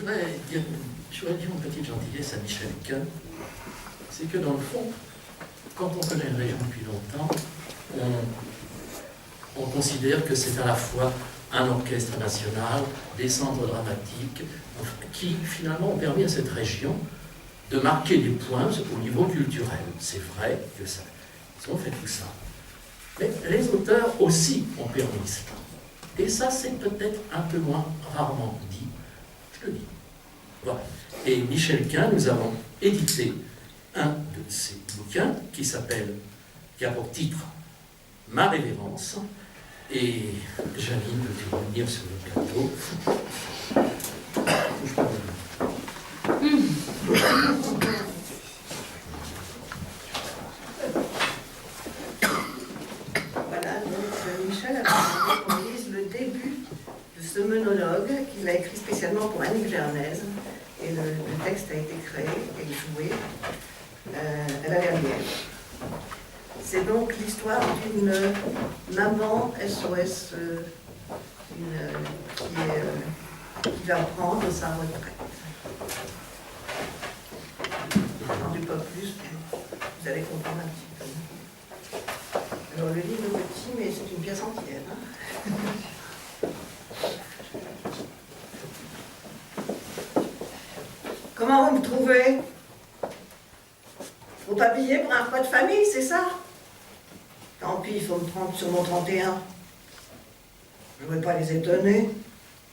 je voudrais dire une petite gentillesse à Michel Quint. C'est que dans le fond, quand on connaît une région depuis longtemps, on considère que c'est à la fois un orchestre national, des centres dramatiques, qui finalement ont permis à cette région de marquer des points au niveau culturel. C'est vrai que ça, ils ont fait tout ça. Mais les auteurs aussi ont permis cela. Et ça, c'est peut-être un peu moins rarement dit. Je le dis. Voilà. Et Michel Quint, nous avons édité un de ses bouquins qui a pour titre Ma révérence. Et Janine peut revenir sur le plateau. Voilà, donc Michel a demandé qu'on lise le début de ce monologue qu'il a écrit spécialement pour Annick Gernaise. Et le texte a été créé et joué à la Verrière. C'est donc l'histoire d'une maman SOS qui va prendre sa retraite. Je n'en dis pas plus, vous allez comprendre un petit peu. Alors le livre est petit, mais c'est une pièce entière. Comment vous me trouvez? Trop habillé pour un repas de famille, c'est ça? Tant pis, il faut me prendre sur mon 31. Je ne voudrais pas les étonner.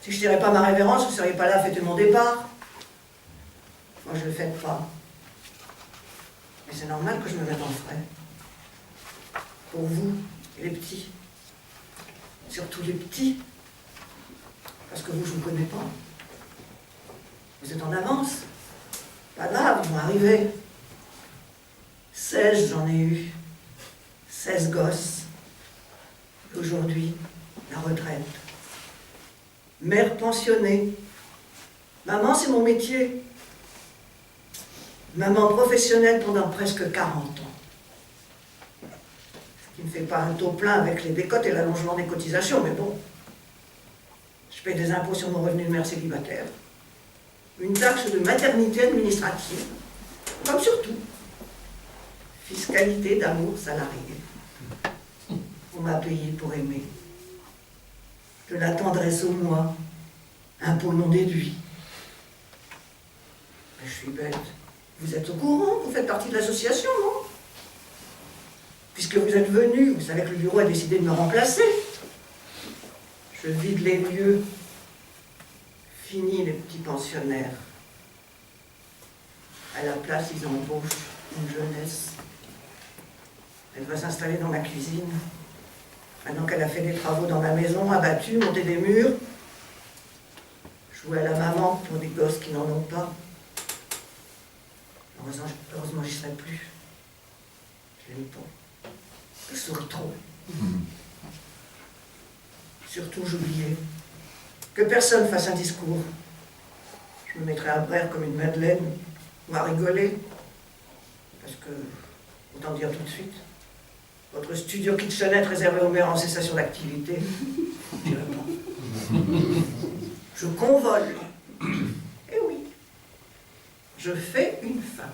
Si je ne dirais pas ma révérence, vous ne seriez pas là à fêter mon départ. Moi, je ne le fête pas. Mais c'est normal que je me mette en frais. Pour vous, et les petits. Surtout les petits. Parce que vous, je ne vous connais pas. Vous êtes en avance. Pas grave, ils vont arriver. 16, j'en ai eu. 16 gosses. Et aujourd'hui, la retraite. Mère pensionnée. Maman, c'est mon métier. Maman professionnelle pendant presque 40 ans. Ce qui ne fait pas un taux plein avec les décotes et l'allongement des cotisations, mais bon. Je paye des impôts sur mon revenu de mère célibataire. Une taxe de maternité administrative. Comme surtout. Fiscalité d'amour salarié. On m'a payé pour aimer. De la tendresse au mois. Impôt non déduit. Mais je suis bête. Vous êtes au courant, vous faites partie de l'association, non? Puisque vous êtes venu, vous savez que le bureau a décidé de me remplacer. Je vide les lieux. Fini les petits pensionnaires. À la place, ils embauchent une jeunesse. Elle va s'installer dans ma cuisine. Maintenant qu'elle a fait des travaux dans ma maison, abattu, monté des murs, jouer à la maman pour des gosses qui n'en ont pas. Heureusement, j'y serai plus. Je l'aime pas. Je souris trop. Surtout, j'oubliais. Que personne fasse un discours. Je me mettrai à brère comme une madeleine, ou à rigoler. Parce que, autant dire tout de suite, votre studio kitchenette réservé aux mères en cessation d'activité, je dirais pas. Je convole. Eh oui. Je fais une fin.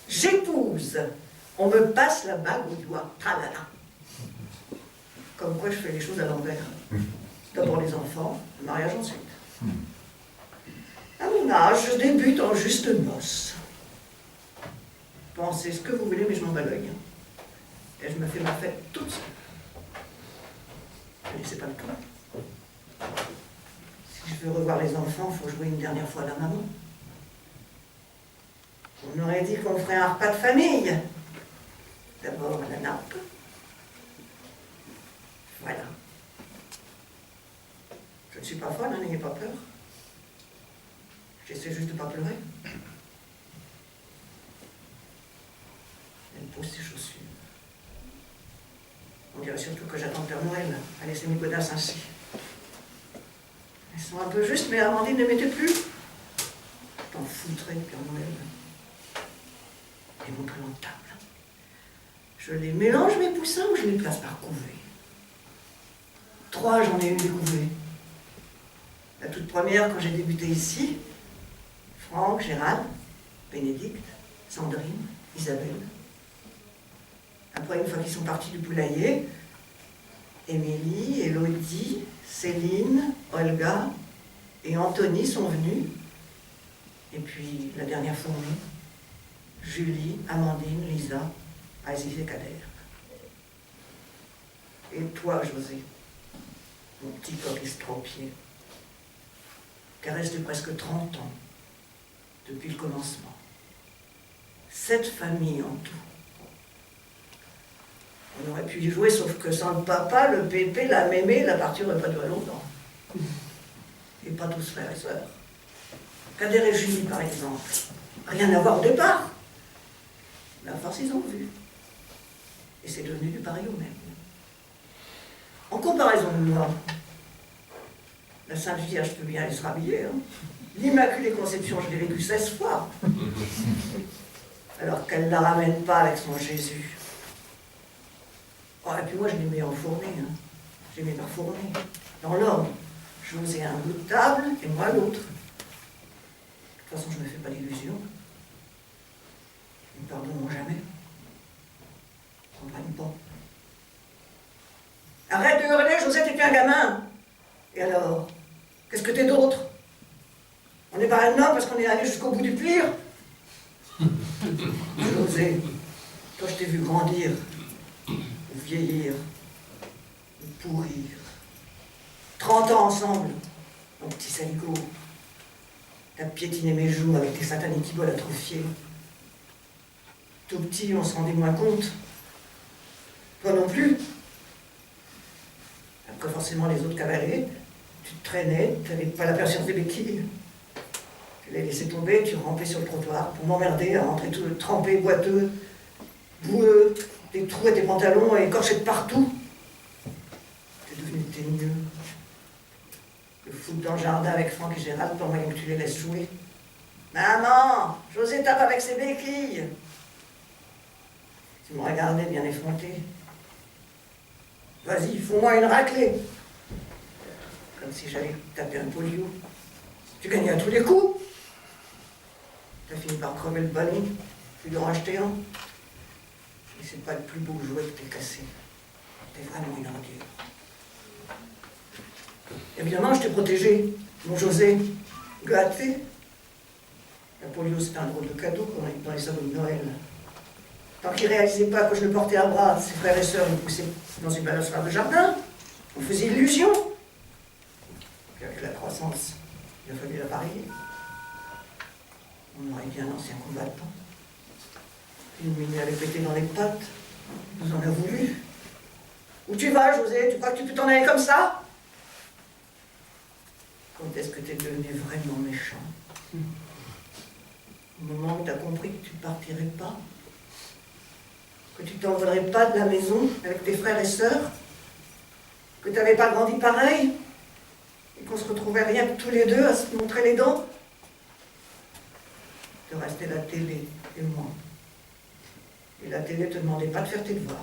J'épouse. On me passe la bague au doigt. Tralala. Comme quoi je fais les choses à l'envers. D'abord les enfants, le mariage ensuite. À mon âge, je débute en juste noces. Pensez ce que vous voulez, mais je m'en bats l'œil. Et je me fais ma fête toute seule. Ne laissez pas le temps. Si je veux revoir les enfants, il faut jouer une dernière fois à la maman. On aurait dit qu'on ferait un repas de famille. D'abord à la nappe. Voilà. Je ne suis pas folle, hein, n'ayez pas peur. J'essaie juste de ne pas pleurer. Elle pose ses chaussures. On dirait surtout que j'attends Père Noël à laisser mes godasses ainsi. Elles sont un peu justes, mais Amandine ne mettait plus. T'en foutrais, Père Noël. Et mon présentable. Je les mélange, mes poussins, ou je les place par couvée. 3, j'en ai eu des couvées. La toute première, quand j'ai débuté ici, Franck, Gérald, Bénédicte, Sandrine, Isabelle. Après, une fois qu'ils sont partis du poulailler, Émilie, Élodie, Céline, Olga et Anthony sont venus. Et puis, la dernière fourmi, Julie, Amandine, Lisa, Aziz et Kader. Et toi, José, mon petit coq estropié, qui est resté presque 30 ans depuis le commencement. 7 familles en tout. On aurait pu y jouer, sauf que sans le papa, le pépé, la mémé, la partie n'aurait pas duré longtemps. Et pas tous frères et sœurs. Kader et Julie, par exemple, rien à voir au départ. Mais à force, ils ont vu. Et c'est devenu du pareil au même. En comparaison de moi, la Sainte Vierge peut bien aller se rhabiller. Hein. L'Immaculée Conception, je l'ai vécu 16 fois. Alors qu'elle ne la ramène pas avec son Jésus. Oh, et puis moi, je l'ai mis en fournée. Hein. Je l'ai mis par fournée. Dans l'ordre. Je vous ai un bout de table et moi l'autre. De toute façon, je ne me fais pas d'illusions. Ils ne pardonneront jamais. Ils ne comprennent pas. Arrête de hurler, José, t'es qu'un gamin. Et alors, qu'est-ce que t'es d'autre? On n'est pas un homme parce qu'on est allé jusqu'au bout du pire. José, toi je t'ai vu grandir, vieillir, pourrir. 30 ans ensemble, mon petit saligo. T'as piétiné mes joues avec tes sataniques bols atrophiés. Tout petit, on se rendait moins compte. Toi non plus. Après, forcément, les autres cavaliers, tu te traînais, tu n'avais pas la patience des béquilles. Tu les laissais tomber, tu rampais sur le trottoir pour m'emmerder à rentrer tout trempé, boiteux, boueux, des trous à tes pantalons et écorchés de partout. T'es devenu teigneux. Le foot dans le jardin avec Franck et Gérald pour moyen que tu les laisses jouer. Maman, José tape avec ses béquilles. Tu me regardais bien effronté. Vas-y, fous-moi une raclée. Comme si j'allais taper un polio. Tu gagnais à tous les coups. T'as fini par crever le ballon, puis de racheter un. Et c'est pas le plus beau jouet que t'es cassé. T'es vraiment une ordure. Évidemment, je t'ai protégé, mon José, gâté. La polio, c'était un drôle de cadeau dans les salons de Noël. Tant qu'il ne réalisait pas que je le portais à bras, ses frères et sœurs me poussaient dans une balançoire de jardin. On faisait illusion. Puis avec la croissance, il a fallu la parier. On aurait dit un ancien combattant. Une mine avait pété dans les pattes. Il nous en a voulu. Où tu vas, José? Tu crois que tu peux t'en aller comme ça? Quand est-ce que tu es devenu vraiment méchant? Au moment où tu as compris que tu ne partirais pas, que tu t'en voudrais pas de la maison avec tes frères et sœurs, que tu n'avais pas grandi pareil, et qu'on se retrouvait rien que tous les deux à se montrer les dents. Te restait la télé et moi. Et la télé te demandait pas de faire tes devoirs.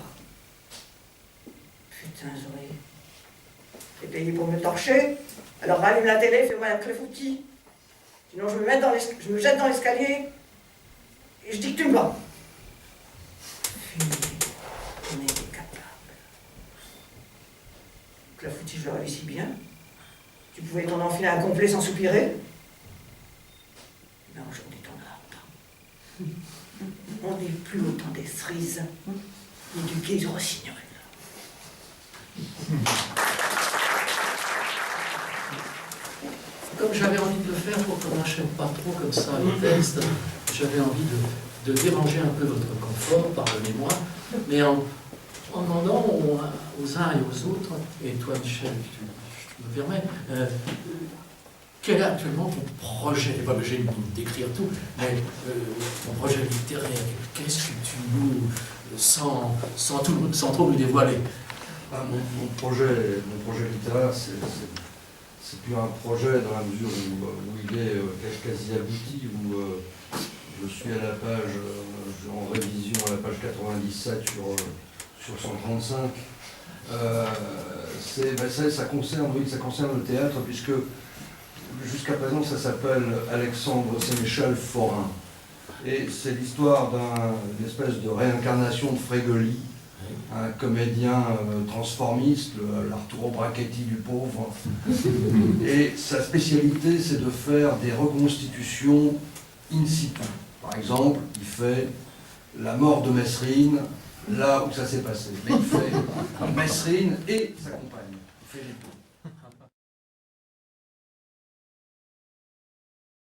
Putain, Zoé. T'es payé pour me torcher, alors rallume la télé, fais-moi la clafoutis. Sinon je me jette dans l'escalier et je dis que tu me vas. On était capable. Clafoutis, je le réussis bien. Tu pouvais t'en enfiler un complet sans soupirer. Mais aujourd'hui, t'en as pas. On n'est plus autant des cerises, ni du gay rossignol. Comme j'avais envie de le faire pour qu'on n'enchaîne pas trop comme ça les textes, j'avais envie de déranger un peu votre confort, pardonnez-moi, mais en demandant aux uns et aux autres, et toi Michel, tu me permets, quel est actuellement ton projet? Tu n'es pas obligé de décrire tout, mais ton projet littéraire, qu'est-ce que tu nous, sans trop nous dévoiler? Mon projet littéraire, c'est plus un projet dans la mesure où il est quasi abouti, où je suis à la page, en révision à la page 97 sur 135. Ça concerne le théâtre, puisque jusqu'à présent, ça s'appelle Alexandre Sénéchal Forain. Et c'est l'histoire d'une espèce de réincarnation de Frégoli, un comédien transformiste, l'Arturo Brachetti du pauvre. Et sa spécialité, c'est de faire des reconstitutions in situ. Par exemple, il fait la mort de Mesrine, là où ça s'est passé. Mais il fait Mesrine et sa compagne. Il fait les deux.